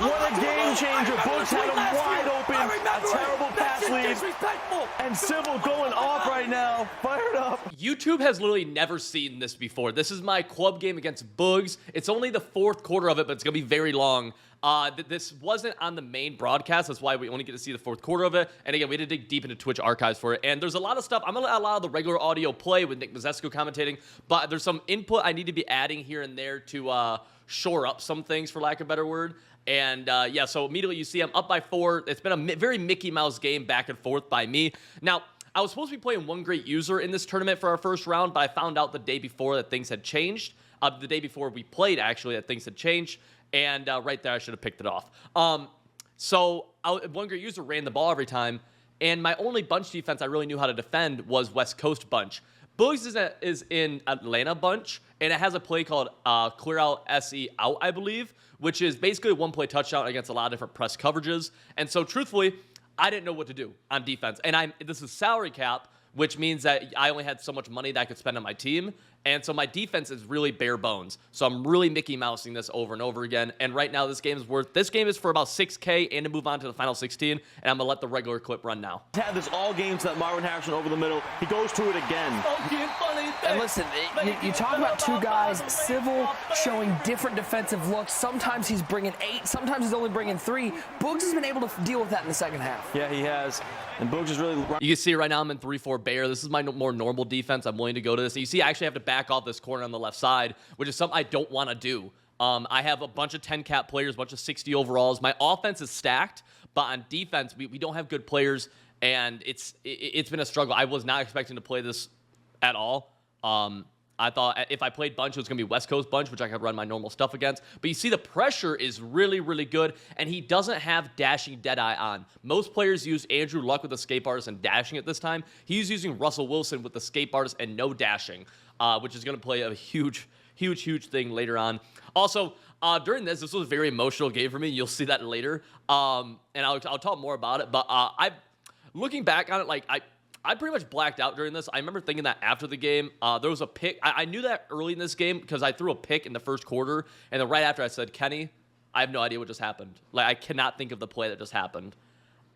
What a game changer. Bugs had him wide open. A terrible pass lead. And Civil going off right now. Fired up. YouTube has literally never seen this before. This is my club game against Bugs. It's only the fourth quarter of it, but it's going to be very long. This wasn't on the main broadcast. That's why we only get to see the fourth quarter of it. And again, we had to dig deep into Twitch archives for it. And there's a lot of stuff. I'm going to allow the regular audio play with Nick Mazesco commentating. But there's some input I need to be adding here and there to shore up some things, for lack of a better word. And yeah, so immediately you see I'm up by 4. It's been a very Mickey Mouse game back and forth by me. Now, I was supposed to be playing one great user in this tournament for our first round, but I found out the day before that things had changed. The day before we played, actually, that things had changed. And right there, I should have picked it off. So one great user ran the ball every time. And my only bunch defense I really knew how to defend was West Coast bunch. Bugs is in Atlanta bunch, and it has a play called clear out SE out, I believe, which is basically a one-play touchdown against a lot of different press coverages. And so, truthfully, I didn't know what to do on defense. And this is salary cap, which means that I only had so much money that I could spend on my team. And so my defense is really bare bones. So I'm really Mickey Mousing this over and over again. And right now, this game is for about 6K and to move on to the final 16. And I'm going to let the regular clip run now. He's had this all game to that Marvin Harrison over the middle. He goes to it again. And listen, you talk about two guys, Civil showing different defensive looks. Sometimes he's bringing 8, sometimes he's only bringing 3. Bugs has been able to deal with that in the second half. Yeah, he has. And Bugs is really... You can see right now I'm in 3-4 Bear. This is my more normal defense. I'm willing to go to this. And you see I actually have to back off this corner on the left side, which is something I don't want to do. I have a bunch of 10 cap players, a bunch of 60 overalls. My offense is stacked, but on defense, we don't have good players, and it's been a struggle. I was not expecting to play this at all. I thought if I played bunch, it was going to be West Coast bunch, which I could run my normal stuff against. But you see the pressure is really, really good, and he doesn't have dashing Deadeye on. Most players use Andrew Luck with the escape artist and dashing at this time. He's using Russell Wilson with the escape artist and no dashing, which is going to play a huge thing later on. Also, during this was a very emotional game for me. You'll see that later, and I'll talk more about it. But looking back on it, I pretty much blacked out during this. I remember thinking that after the game, there was a pick. I knew that early in this game because I threw a pick in the first quarter, and then right after I said, Kenny, I have no idea what just happened. I cannot think of the play that just happened.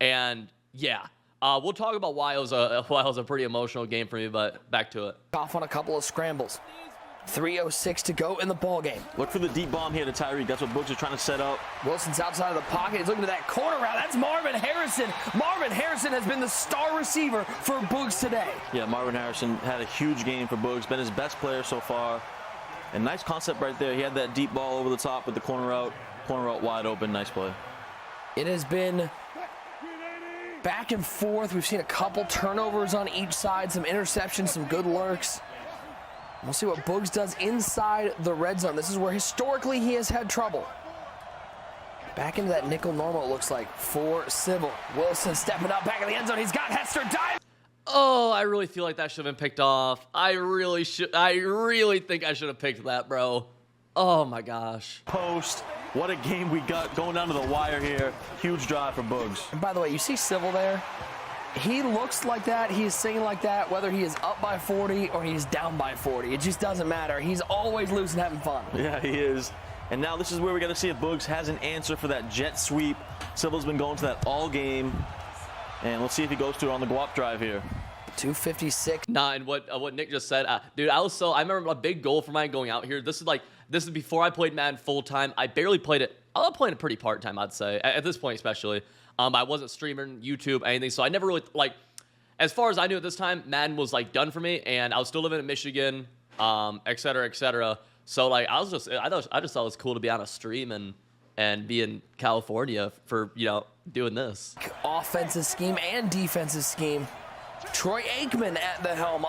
And yeah, we'll talk about why it was a pretty emotional game for me, but back to it. Off on a couple of scrambles. 3:06 to go in the ball game. Look for the deep bomb here to Tyreek. That's what Bugs is trying to set up. Wilson's outside of the pocket. He's looking to that corner route. That's Marvin Harrison. Marvin Harrison has been the star receiver for Bugs today. Yeah, Marvin Harrison had a huge game for Bugs. Been his best player so far. And nice concept right there. He had that deep ball over the top with the corner route. Corner route wide open. Nice play. It has been back and forth. We've seen a couple turnovers on each side, some interceptions, some good lurks. We'll see what Bugs does inside the red zone. This is where historically he has had trouble. Back into that nickel normal, it looks like, for Civil. Wilson stepping up back in the end zone. He's got Hester diving. Oh, I really feel like that should have been picked off. I really think I should have picked that, bro. Oh my gosh. Post. What a game we got going down to the wire here. Huge drive for Bugs. And by the way, you see Civil there? He looks like that, he is singing like that, whether he is up by 40 or he's down by 40. It just doesn't matter. He's always loose and having fun. Yeah, he is. And now this is where we got to see if Bugs has an answer for that jet sweep. Civil's been going to that all game. And let's see if he goes to it on the guap drive here. 256. Nah, and what Nick just said, dude, I remember a big goal for mine going out here. This is before I played Madden full time. I barely played it. I was playing it pretty part time, I'd say, at this point especially. I wasn't streaming YouTube, anything, so I never really, as far as I knew at this time, Madden was, done for me, and I was still living in Michigan, et cetera, et cetera. So, I just thought it was cool to be on a stream and be in California for, doing this. Offensive scheme and defensive scheme. Troy Aikman at the helm,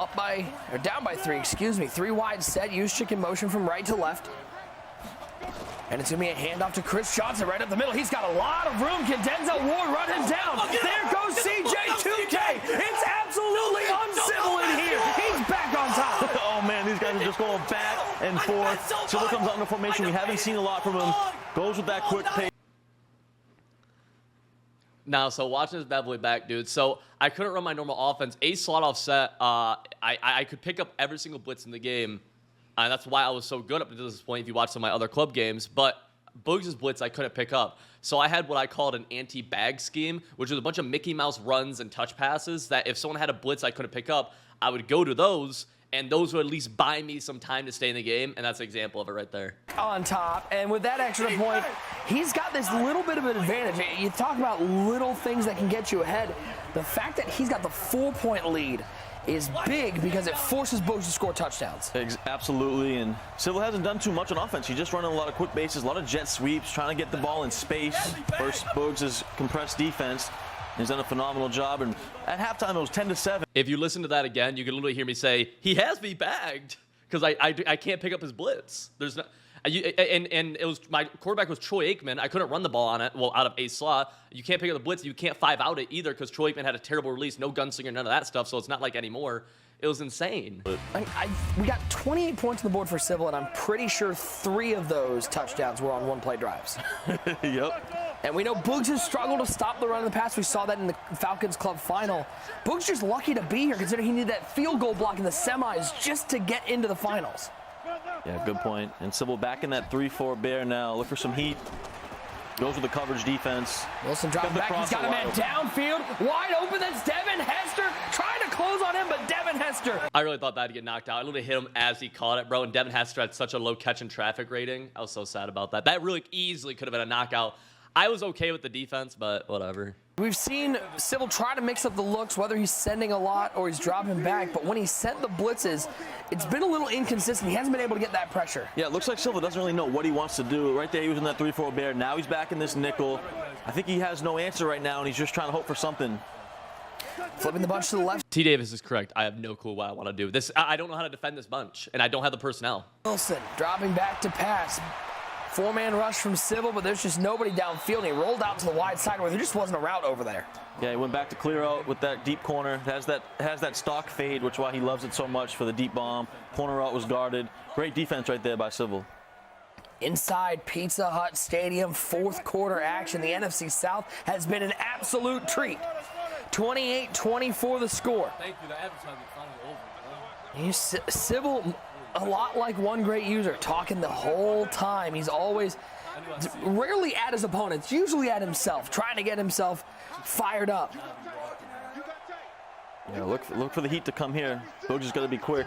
down by 3, excuse me. 3 wide set, use chicken motion from right to left. And it's going to be a handoff to Chris Johnson right up the middle. He's got a lot of room. Can Denzel Ward run him down? There goes CJ2K. It's absolutely uncivil in here. He's back on top. Oh, man, these guys are just going back and forth. Civil comes out in the formation. We haven't seen a lot from him. Goes with that quick pace. Now, so watching this bad boy back, dude. So I couldn't run my normal offense. A slot offset, I could pick up every single blitz in the game. And that's why I was so good up to this point if you watch some of my other club games. But Bugs' blitz I couldn't pick up. So I had what I called an anti-bag scheme, which was a bunch of Mickey Mouse runs and touch passes that if someone had a blitz I couldn't pick up, I would go to those, and those would at least buy me some time to stay in the game, and that's an example of it right there. On top, and with that extra point, he's got this little bit of an advantage. You talk about little things that can get you ahead. The fact that he's got the 4-point lead is big because it forces Bugs to score touchdowns. Absolutely, and Civil hasn't done too much on offense. He's just running a lot of quick bases, a lot of jet sweeps, trying to get the ball in space. First, Bugs' compressed defense. He's done a phenomenal job, and at halftime it was 10-7. If you listen to that again, you can literally hear me say, he has me bagged, because I can't pick up his blitz. There's no, and it was, my quarterback was Troy Aikman. I couldn't run the ball on it, well, out of a slot. You can't pick up the blitz. You can't 5-out it either, because Troy Aikman had a terrible release, no gunslinger, none of that stuff, so it's not like anymore. It was insane. We got 28 points on the board for Civil, and I'm pretty sure 3 of those touchdowns were on one-play drives. Yep. And we know Bugs has struggled to stop the run in the past. We saw that in the Falcons Club final. Bugs just lucky to be here, considering he needed that field goal block in the semis just to get into the finals. Yeah, good point. And Sybil back in that 3-4 bear now. Look for some heat. Goes with the coverage defense. Wilson dropping back. He's got a man downfield. Wide open. That's Devin Hester. Trying to close on him, but Devin Hester. I really thought that'd get knocked out. I literally hit him as he caught it, bro. And Devin Hester had such a low catch and traffic rating. I was so sad about that. That really easily could have been a knockout. I was okay with the defense, but whatever. We've seen Sybil try to mix up the looks, whether he's sending a lot or he's dropping back. But when he sent the blitzes, it's been a little inconsistent. He hasn't been able to get that pressure. Yeah, it looks like Silva doesn't really know what he wants to do. Right there, he was in that 3-4 bear. Now he's back in this nickel. I think he has no answer right now, and he's just trying to hope for something. Flipping the bunch to the left. T. Davis is correct. I have no clue what I want to do. I don't know how to defend this bunch, and I don't have the personnel. Wilson dropping back to pass. 4-man rush from Sybil, but there's just nobody downfield. He rolled out to the wide side where there just wasn't a route over there. Yeah, he went back to clear out with that deep corner. Has that stock fade, which is why he loves it so much for the deep bomb. Corner route was guarded. Great defense right there by Sybil. Inside Pizza Hut Stadium, fourth quarter action. The NFC South has been an absolute treat. 28-24 the score. Thank you. The advertisement finally over. Sybil, a lot like one great user, talking the whole time. He's always rarely at his opponents, usually at himself, trying to get himself fired up. Yeah, look for the heat to come here. Boog just got to be quick.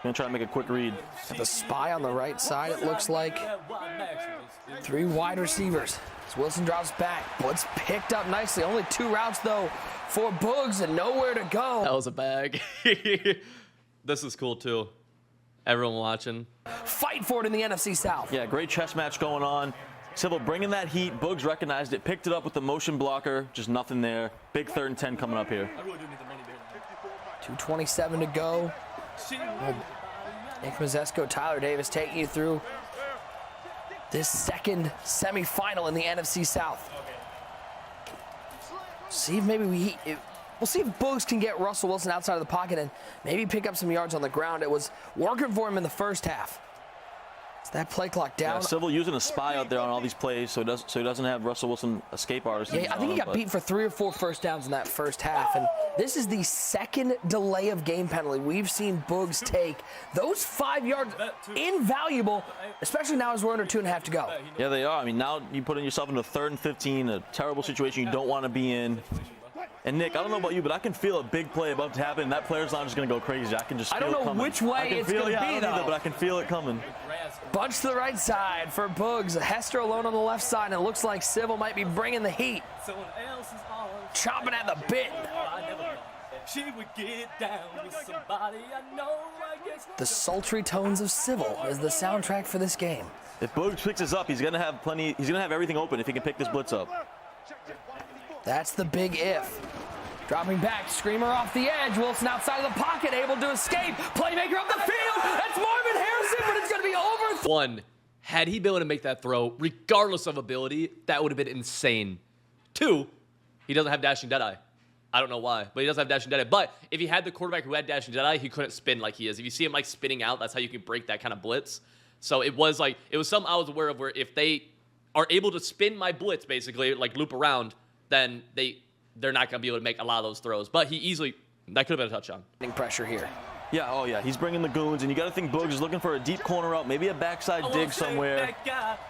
Gonna try to make a quick read. Got the spy on the right side, it looks like. 3 wide receivers. As Wilson drops back. Blitz picked up nicely. Only 2 routes, though, for Boogs and nowhere to go. That was a bag. This is cool, too. Everyone watching. Fight for it in the NFC South. Yeah, great chess match going on. Sybil bringing that heat. Boogs recognized it, picked it up with the motion blocker. Just nothing there. Big 3rd and 10 coming up here. 2:27 to go. Nick Mazesco, Tyler Davis taking you through this second semifinal in the NFC South. See if maybe we'll see if Boogs can get Russell Wilson outside of the pocket and maybe pick up some yards on the ground. It was working for him in the first half. It's that play clock down. Yeah, Sybil using a spy out there on all these plays, so he doesn't have Russell Wilson escape artists. Yeah, I think he got beat for 3 or 4 first downs in that first half, and this is the second delay of game penalty we've seen Boogs take. Those 5 yards, invaluable, especially now as we're under 2.5 to go. Yeah, they are. I mean, now you put in yourself into 3rd and 15, a terrible situation you don't want to be in. And Nick, I don't know about you, but I can feel a big play about to happen. That player's not just going to go crazy. I can just feel it coming. I don't know which way it's going to be, though. But I can feel it coming. Bunch to the right side for Boogs. Hester alone on the left side, and it looks like Sybil might be bringing the heat. Chomping at the bit. She would get down with somebody I know, I guess. The sultry tones of Sybil is the soundtrack for this game. If Boogs picks this up, he's going to have plenty. He's going to have everything open if he can pick this blitz up. That's the big if. Dropping back, screamer off the edge. Wilson outside of the pocket, able to escape. Playmaker up the field. That's Marvin Harrison, but it's going to be over. 1, had he been able to make that throw, regardless of ability, that would have been insane. 2, he doesn't have dashing deadeye. I don't know why, but he doesn't have dashing deadeye. But if he had the quarterback who had dashing deadeye, he couldn't spin like he is. If you see him like spinning out, that's how you can break that kind of blitz. So it was something I was aware of, where if they are able to spin my blitz, basically, like loop around, then they're not going to be able to make a lot of those throws. But that could have been a touchdown. Pressure here. Yeah, oh yeah, he's bringing the goons, and you got to think Boogs is looking for a deep corner out, maybe a backside dig somewhere.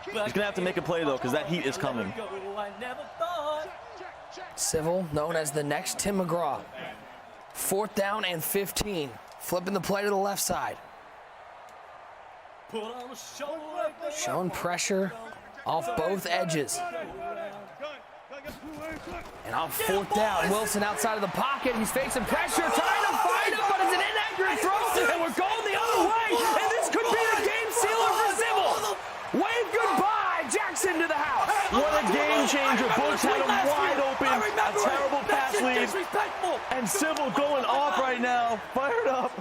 He's going to have to make a play, though, because that heat is coming. Civil, known as the next Tim McGraw. 4th down and 15. Flipping the play to the left side. Showing pressure off both edges. And on 4th down, Wilson outside of the pocket. He's facing pressure, trying to find him, but it's an inaccurate throw, and we're going the other way. And this could be the game sealer for Civil. Wave goodbye, Jackson to the house. What a game changer. Boogs had him wide open. A terrible pass lead. And Civil going off right now. Fired up.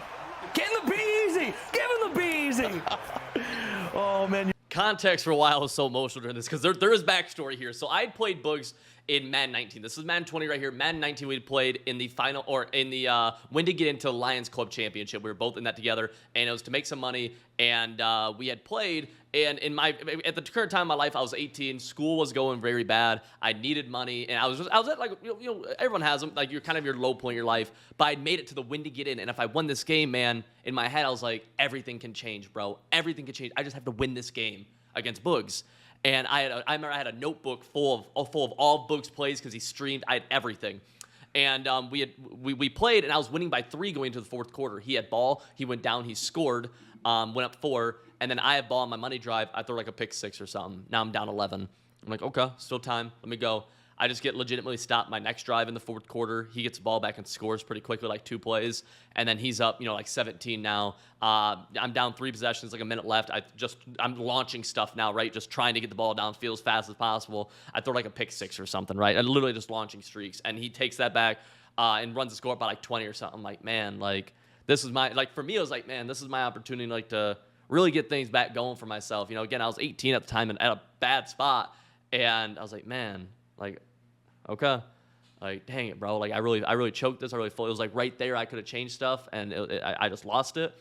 Getting the B easy. Give him the B easy. Oh, man. Context for why I was so emotional during this, because there is backstory here. So I played Boogs in Madden 19. This is Madden 20 right here. Madden 19 we played in the final, or in the when to get into Lions Club Championship. We were both in that together, and it was to make some money. And we had played, and at the current time of my life, I was 18. School was going very bad. I needed money, and I was at, like, everyone has them, like, you're kind of your low point in your life. But I made it to the win to get in, and if I won this game, man, in my head I was like, everything can change, bro. Everything can change. I just have to win this game against Boogs. And I remember I had a notebook full of all Boogs plays because he streamed. I had everything. And we played, and I was winning by 3 going into the 4th quarter. He had ball. He went down. He scored. Went up 4. And then I had ball on my money drive. I throw like a pick 6 or something. Now I'm down 11. I'm like, okay, still time. Let me go. I just get legitimately stopped my next drive in the 4th quarter. He gets the ball back and scores pretty quickly, like 2 plays. And then he's up, like 17 now. I'm down 3 possessions, like a minute left. I'm launching stuff now, right? Just trying to get the ball downfield as fast as possible. I throw like a pick 6 or something, right? I'm literally just launching streaks. And he takes that back and runs the score up by like 20 or something. I'm like, man, like, this is my, like, for me, I was like, man, this is my opportunity, like, to really get things back going for myself. Again, I was 18 at the time and at a bad spot. And I was like, man, like, okay, like, dang it, bro. Like, I really choked this. It was like right there. I could have changed stuff, and I just lost it.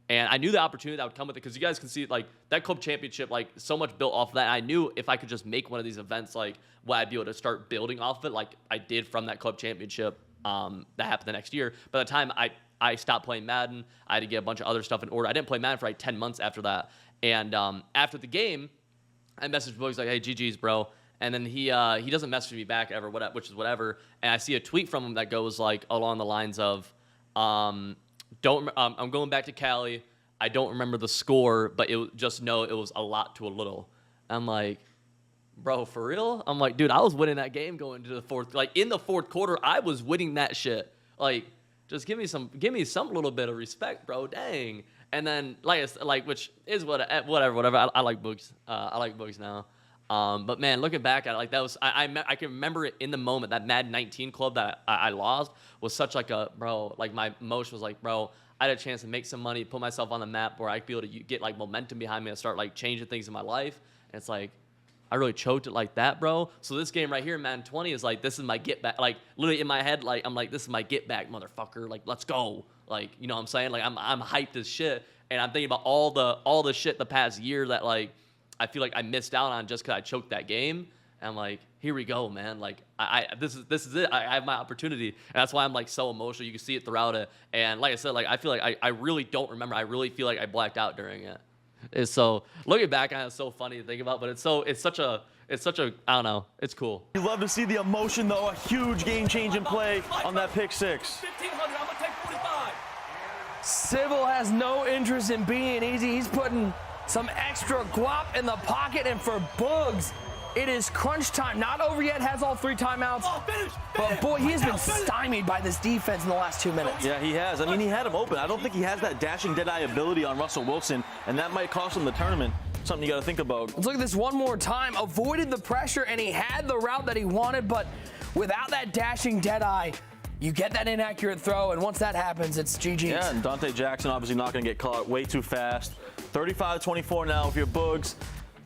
And I knew the opportunity that would come with it, because you guys can see, like, that club championship, like, so much built off of that. I knew if I could just make one of these events, like, well, I'd be able to start building off of it, like I did from that club championship that happened the next year. By the time I stopped playing Madden, I had to get a bunch of other stuff in order. I didn't play Madden for like 10 months after that. And after the game, I messaged Boogs like, hey, GG's, bro. And then he doesn't message me back ever, which is whatever. And I see a tweet from him that goes like along the lines of, I'm going back to Cali. I don't remember the score, but just know it was a lot to a little. I'm like, bro, for real? I'm like, dude, I was winning that game going to the 4th. Like, in the 4th quarter, I was winning that shit. Like, just give me some little bit of respect, bro. Dang. And then which is whatever. I like Boogs. I like Boogs now. But man, looking back at it, like, that was, I can remember it in the moment. That Madden 19 club that I lost was such like a, bro, like, my emotion was like, bro, I had a chance to make some money, put myself on the map where I'd be able to get like momentum behind me and start like changing things in my life. And it's like, I really choked it like that, bro. So this game right here, Madden 20, is like, this is my get back. Like, literally in my head, like, I'm like, this is my get back, motherfucker. Like, let's go. Like, you know what I'm saying? Like, I'm hyped as shit. And I'm thinking about all the shit the past year that, like, I feel like I missed out on just because I choked that game. And I'm like, here we go, man. Like, this is it. I have my opportunity. And that's why I'm like so emotional. You can see it throughout it. And like I said, like, I feel like I really don't remember. I really feel like I blacked out during it. And so looking back on it, it's so funny to think about, but it's such a I don't know, it's cool. You love to see the emotion, though. A huge game-changing play on that pick 6. 1500, I'm gonna take 45. Civil has no interest in being easy. He's putting some extra guap in the pocket, and for Boogs, it is crunch time. Not over yet, has all 3 timeouts. But boy, he has been stymied by this defense in the last 2 minutes. Yeah, he has. I mean, he had him open. I don't think he has that dashing dead-eye ability on Russell Wilson, and that might cost him the tournament. Something you got to think about. Let's look at this one more time. Avoided the pressure, and he had the route that he wanted, but without that dashing dead-eye, you get that inaccurate throw, and once that happens, it's GG's. Yeah, and Dante Jackson obviously not going to get caught way too fast. 35-24 now if you're Boogs.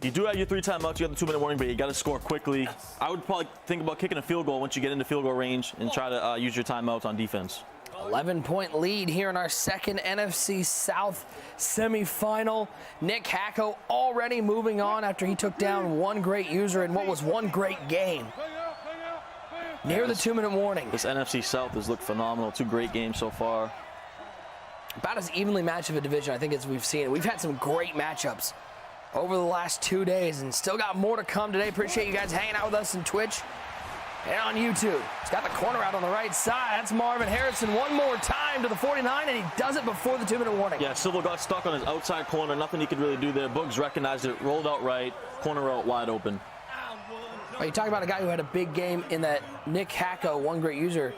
You do have your 3 timeouts. You have the 2-minute warning, but you got to score quickly. I would probably think about kicking a field goal once you get into field goal range and try to use your timeouts on defense. 11-point lead here in our second NFC South semifinal. Nick Hacko already moving on after he took down one great user in what was one great game. Near the 2-minute warning. This NFC South has looked phenomenal. 2 great games so far. about as evenly matched of a division, I think, as we've seen. We've had some great matchups over the last 2 days and still got more to come today. Appreciate you guys hanging out with us on Twitch and on YouTube. He's got the corner out on the right side. That's Marvin Harrison one more time to the 49, and he does it before the 2-minute warning. Yeah, Civil got stuck on his outside corner. Nothing he could really do there. Boogs recognized it, rolled out right, corner out wide open. Well, you talk about a guy who had a big game in that Nick Hacko, one great user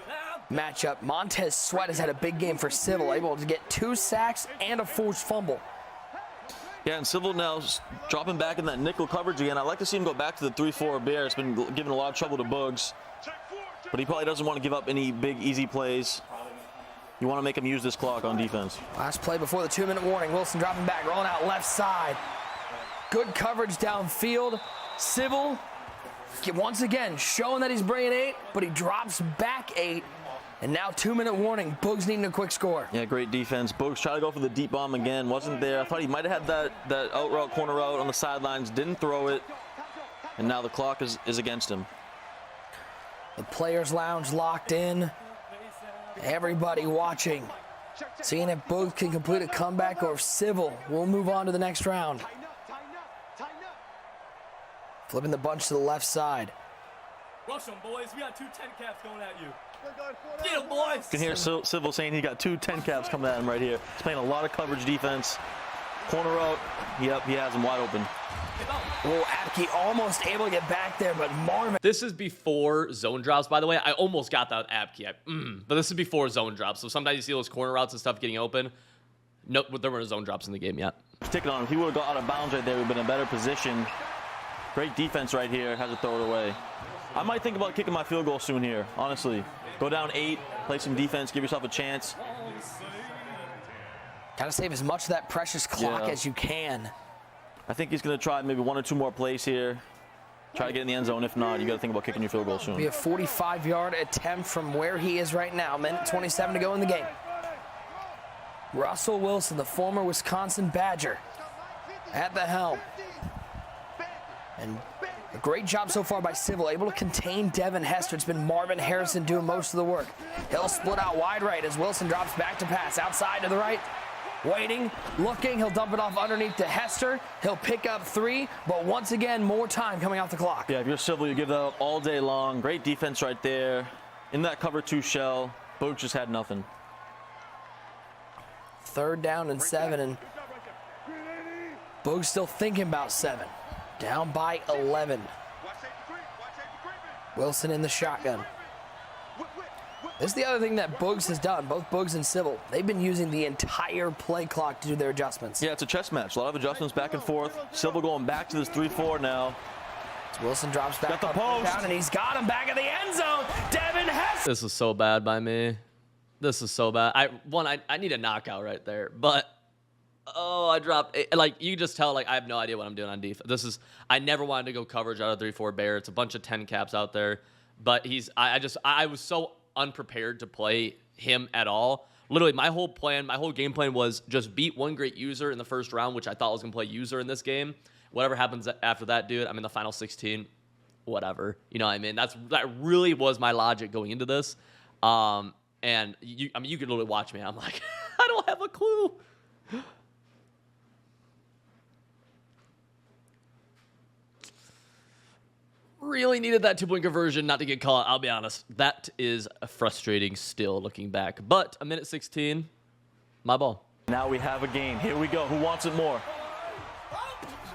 matchup. Montez Sweat has had a big game for Civil, able to get 2 sacks and a forced fumble. Yeah, and Civil now dropping back in that nickel coverage again. I'd like to see him go back to the 3-4 bear. It's been giving a lot of trouble to Boogs, but he probably doesn't want to give up any big, easy plays. You want to make him use this clock on defense. Last play before the 2-minute warning. Wilson dropping back, rolling out left side. Good coverage downfield. Civil, once again, showing that he's bringing 8, but he drops back 8. And now 2-minute warning. Boogs needing a quick score. Yeah, great defense. Boogs tried to go for the deep bomb again. Wasn't there. I thought he might have had that out route, corner route on the sidelines. Didn't throw it. And now the clock is against him. The players' lounge locked in. Everybody watching. Seeing if Boogs can complete a comeback or if Civil will move on to the next round. Flipping the bunch to the left side. Rush them, boys. We got 2 10 caps going at you. Get him, boys. You can hear Civil saying he got 2 10 caps coming at him right here. He's playing a lot of coverage defense. Corner out. Yep, he has him wide open. Oh, Apke almost able to get back there, but Marvin. This is before zone drops, by the way. I almost got that Apke. But this is before zone drops. So sometimes you see those corner routes and stuff getting open. Nope, there weren't zone drops in the game yet. Taking on him. If he would have got out of bounds right there, we'd have been in a better position. Great defense right here. Has to throw it away. I might think about kicking my field goal soon here, honestly. Go down 8, play some defense, give yourself a chance. Gotta save as much of that precious clock as you can. I think he's going to try maybe 1 or 2 more plays here. Try to get in the end zone. If not, you got to think about kicking your field goal soon. Be a 45-yard attempt from where he is right now. Minute 27 to go in the game. Russell Wilson, the former Wisconsin Badger, at the helm. And a great job so far by Civil, able to contain Devin Hester. It's been Marvin Harrison doing most of the work. He'll split out wide right as Wilson drops back to pass. Outside to the right, waiting, looking. He'll dump it off underneath to Hester. He'll pick up 3, but once again, more time coming off the clock. Yeah, if you're Civil, you give that up all day long. Great defense right there. In that cover 2 shell, Boogs just had nothing. 3rd down and 7, and Boogs still thinking about 7. Down by 11. Wilson in the shotgun. This is the other thing that Boogs has done, both Boogs and Civil. They've been using the entire play clock to do their adjustments. Yeah, it's a chess match. A lot of adjustments back and forth. Civil going back to this 3-4 now. As Wilson drops back Got the up post. down, and he's got him back in the end zone. Devin Hester. This is so bad by me. This is so bad. I need a knockout right there, but I dropped it. Like, you just tell, like, I have no idea what I'm doing on defense. I never wanted to go coverage out of 3-4 bear. It's a bunch of 10 caps out there, but I was so unprepared to play him at all. Literally, my whole game plan was just beat one great user in the first round, which I thought was going to play user in this game. Whatever happens after that, dude, I'm in the final 16. Whatever. You know what I mean? That really was my logic going into this. And you could literally watch me. I'm like, I don't have a clue. Really needed that 2-point conversion not to get caught. I'll be honest. That is frustrating still looking back. But a minute 16, my ball. Now we have a game. Here we go. Who wants it more?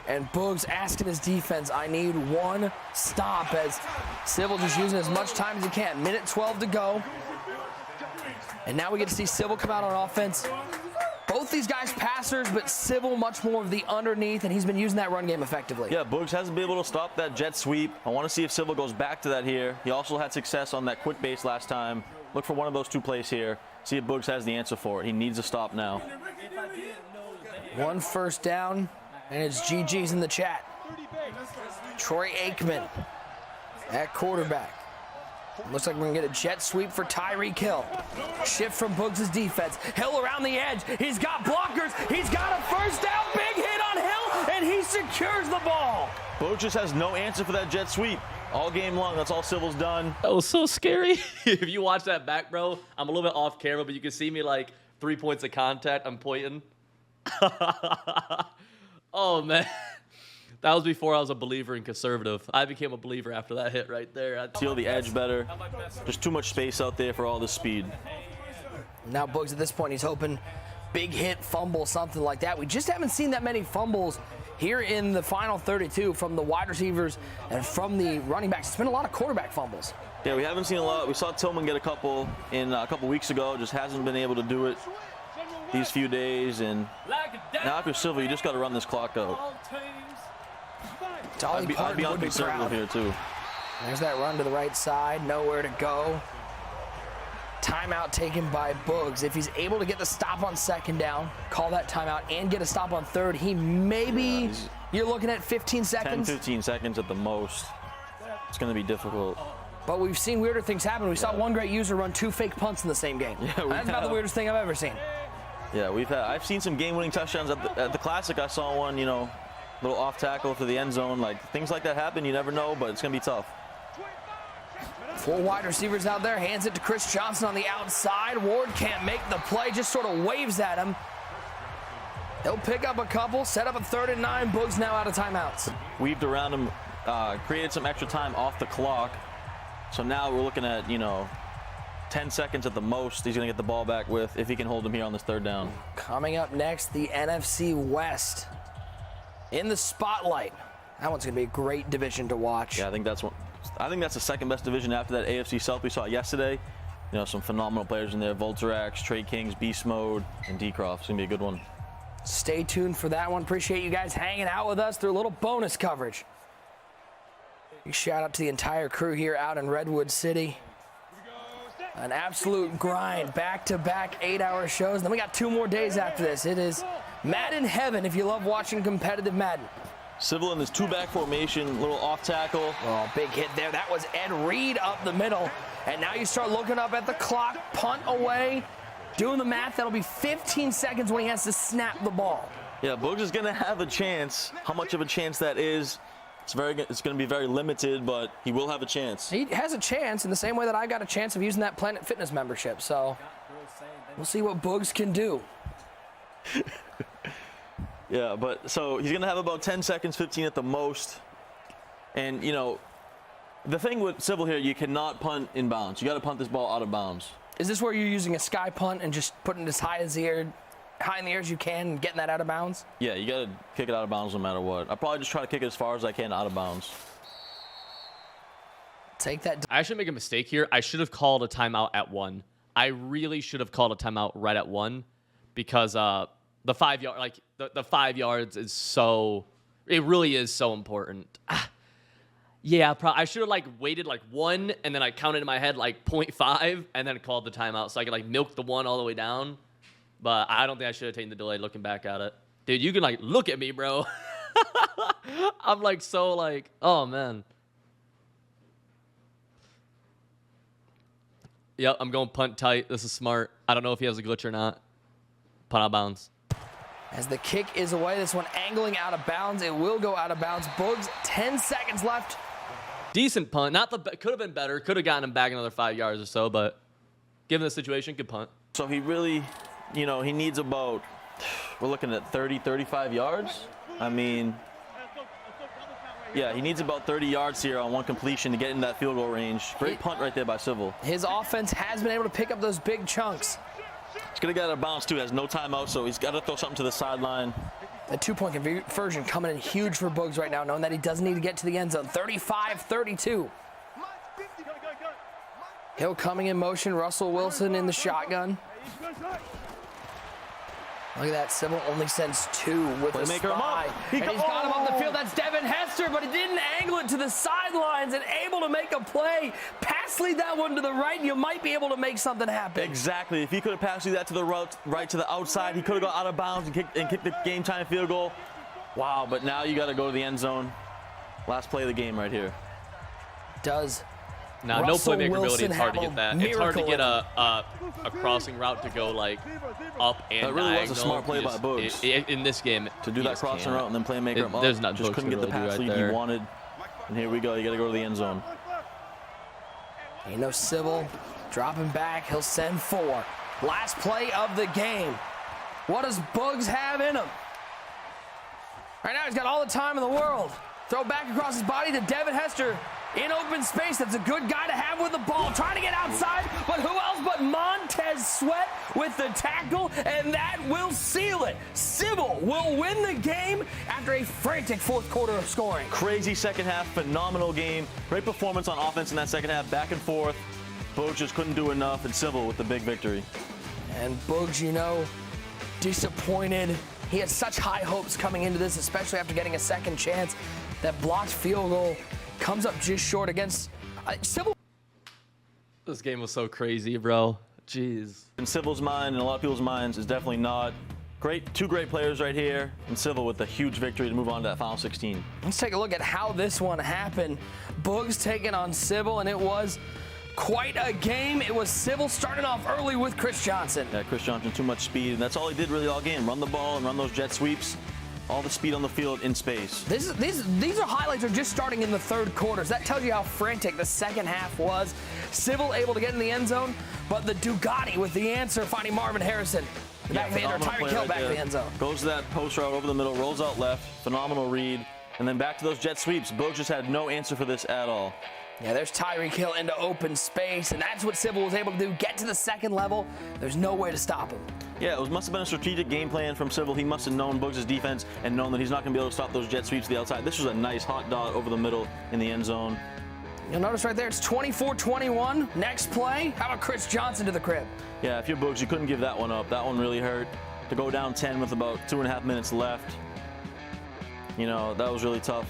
And Boogs asking his defense, I need 1 stop, as Civil just using as much time as he can. Minute 12 to go. And now we get to see Civil come out on offense. Both these guys passers, but Civil much more of the underneath, and he's been using that run game effectively. Yeah, Boogs hasn't been able to stop that jet sweep. I want to see if Civil goes back to that here. He also had success on that quick base last time. Look for one of those 2 plays here. See if Boogs has the answer for it. He needs a stop now. 1 first down, and it's GG's in the chat. Troy Aikman at quarterback. Looks like we're going to get a jet sweep for Tyreek Hill. Shift from Boogs' defense. Hill around the edge. He's got blockers. He's got a first down. Big hit on Hill, and he secures the ball. Boogs just has no answer for that jet sweep. All game long, that's all Civil's done. That was so scary. If you watch that back, bro, I'm a little bit off camera, but you can see me like 3 points of contact. I'm pointing. Oh, man. That was before I was a believer in conservative. I became a believer after that hit right there. Feel the edge better. There's too much space out there for all the speed. Now Boogs at this point, he's hoping big hit, fumble, something like that. We just haven't seen that many fumbles here in the final 32 from the wide receivers and from the running backs. It's been a lot of quarterback fumbles. Yeah, we haven't seen a lot. We saw Tillman get a couple in a couple weeks ago. Just hasn't been able to do it these few days. And now if you're Silva, you just got to run this clock out. I'd be on conservative here too. There's that run to the right side, nowhere to go. Timeout taken by Boogs. If he's able to get the stop on second down, call that timeout, and get a stop on third, he maybe, you're looking at 15 seconds? 10, 15 seconds at the most. It's going to be difficult. But we've seen weirder things happen. We saw one great user run 2 fake punts in the same game. Yeah, that's about the weirdest thing I've ever seen. Yeah, I've seen some game-winning touchdowns at the Classic. I saw one, you know, little off tackle for the end zone. Like, things like that happen. You never know, but it's going to be tough. 4 wide receivers out there, hands it to Chris Johnson on the outside. Ward can't make the play, just sort of waves at him. He'll pick up a couple, set up a 3rd and 9. Boogs now out of timeouts. Weaved around him, created some extra time off the clock. So now we're looking at, you know, 10 seconds at the most he's going to get the ball back with if he can hold him here on this 3rd down. Coming up next, the NFC West in the spotlight. That one's going to be a great division to watch. Yeah, I think that's the second best division after that AFC South we saw yesterday. You know, some phenomenal players in there. Volterax, Trey Kings, Beast Mode, and D-Croft. It's going to be a good one. Stay tuned for that one. Appreciate you guys hanging out with us through a little bonus coverage. Big shout out to the entire crew here out in Redwood City. An absolute grind, back-to-back 8-hour shows. And then we got 2 more days after this. It is Madden heaven if you love watching competitive Madden. Civil in this 2-back formation, little off tackle. Oh, big hit there. That was Ed Reed up the middle. And now you start looking up at the clock, punt away. Doing the math, that'll be 15 seconds when he has to snap the ball. Yeah, Boogs is going to have a chance. How much of a chance that is, it's going to be very limited, but he will have a chance. He has a chance in the same way that I got a chance of using that Planet Fitness membership. So we'll see what Boogs can do. Yeah, but so he's going to have about 10 seconds, 15 at the most. And, you know, the thing with Civil here, you cannot punt in bounds. You got to punt this ball out of bounds. Is this where you're using a sky punt and just putting it as high in the air as you can and getting that out of bounds? Yeah, you got to kick it out of bounds no matter what. I'll probably just try to kick it as far as I can out of bounds. Take that. I actually make a mistake here. I should have called a timeout at 1. I really should have called a timeout right at 1 because the 5 yard, like the 5 yards is so, it really is so important. Yeah, I should have like waited like 1 and then I counted in my head like 0.5 and then called the timeout so I could like milk the 1 all the way down. But I don't think I should have taken the delay looking back at it. Dude, you can like look at me, bro. I'm like so like, oh man. Yep, I'm going punt tight. This is smart. I don't know if he has a glitch or not. Punt out of bounds. As the kick is away, this one angling out of bounds. It will go out of bounds. Boogs, 10 seconds left. Decent punt. Could have been better. Could have gotten him back another 5 yards or so, but given the situation, good punt. So he really, you know, he needs about, we're looking at 30, 35 yards. I mean, yeah, he needs about 30 yards here on one completion to get in that field goal range. Great punt right there by Civil. His offense has been able to pick up those big chunks. He's going to get out of bounds, too. Has no timeout, so he's got to throw something to the sideline. The 2-point conversion coming in huge for Boogs right now, knowing that he doesn't need to get to the end zone. 35-32. Hill coming in motion. Russell Wilson in the shotgun. Look at that. Civil only sends 2 with a spy. And he's got him up the field. That's Devin Hester, but he didn't angle it to the sidelines and able to make a play. Pass lead that one to the right, and you might be able to make something happen. Exactly. If he could have passed that to the right to the outside, he could have got out of bounds and kicked the game-time field goal. Wow, but now you got to go to the end zone. Last play of the game right here. Does Now, no playmaker ability. It's hard to get that. It's hard to get a crossing route to go like up and that really diagonal. Was a smart play by Boogs in this game. To do that crossing route and then playmaker him up. There's not just couldn't get the pass lead he wanted. And here we go. You got to go to the end zone. Ain't no Civil dropping back. He'll send 4. Last play of the game. What does Bugs have in him? Right now, he's got all the time in the world. Throw back across his body to Devin Hester in open space. That's a good guy to have with the ball. Trying to get outside, but who else but Montez Sweat with the tackle, and that will seal it. Civil will win the game after a frantic fourth quarter of scoring. Crazy second half, phenomenal game. Great performance on offense in that second half, back and forth. Bogues just couldn't do enough, and Civil with the big victory. And Bugs, you know, disappointed. He had such high hopes coming into this, especially after getting a second chance. That blocked field goal comes up just short against Civil. This game was so crazy, bro. Jeez. In Civil's mind and a lot of people's minds is definitely not. Two great players right here, and Civil with a huge victory to move on to that final 16. Let's take a look at how this one happened. Bugs taking on Civil, and it was quite a game. It was Civil starting off early with Chris Johnson. Yeah, Chris Johnson, too much speed, and that's all he did really all game. Run the ball and run those jet sweeps. All the speed on the field in space. These are highlights are just starting in the third quarters. That tells you how frantic the second half was. Civil able to get in the end zone, but the Ducati with the answer, finding Marvin Harrison. Back to the end, or Tyreek Hill back to the end zone. Goes to that post route over the middle, rolls out left, phenomenal read, and then back to those jet sweeps. Bogues just had no answer for this at all. Yeah, there's Tyreek Hill into open space, and that's what Civil was able to do. Get to the second level. There's no way to stop him. Yeah, it must have been a strategic game plan from Civil. He must have known Bugs' defense and known that he's not going to be able to stop those jet sweeps to the outside. This was a nice hot dot over the middle in the end zone. You'll notice right there, it's 24-21. Next play, how about Chris Johnson to the crib? Yeah, if you're Bugs, you couldn't give that one up. That one really hurt. To go down 10 with about 2.5 minutes left, you know, that was really tough.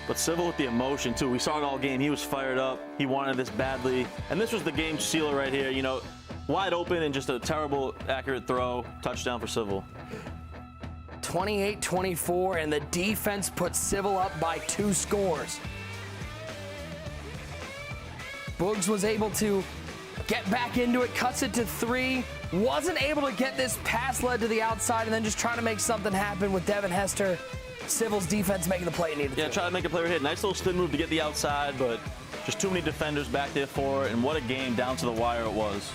But Civil with the emotion, too. We saw it all game. He was fired up. He wanted this badly. And this was the game sealer right here. You know, wide open and just a terrible, accurate throw. Touchdown for Civil. 28-24, and the defense puts Civil up by 2 scores. Bugs was able to get back into it, cuts it to 3. Wasn't able to get this pass led to the outside, and then just trying to make something happen with Devin Hester. Civil's defense making the play it needed. Yeah, try to make a player hit. Nice little spin move to get the outside, but just too many defenders back there for it. And what a game down to the wire it was.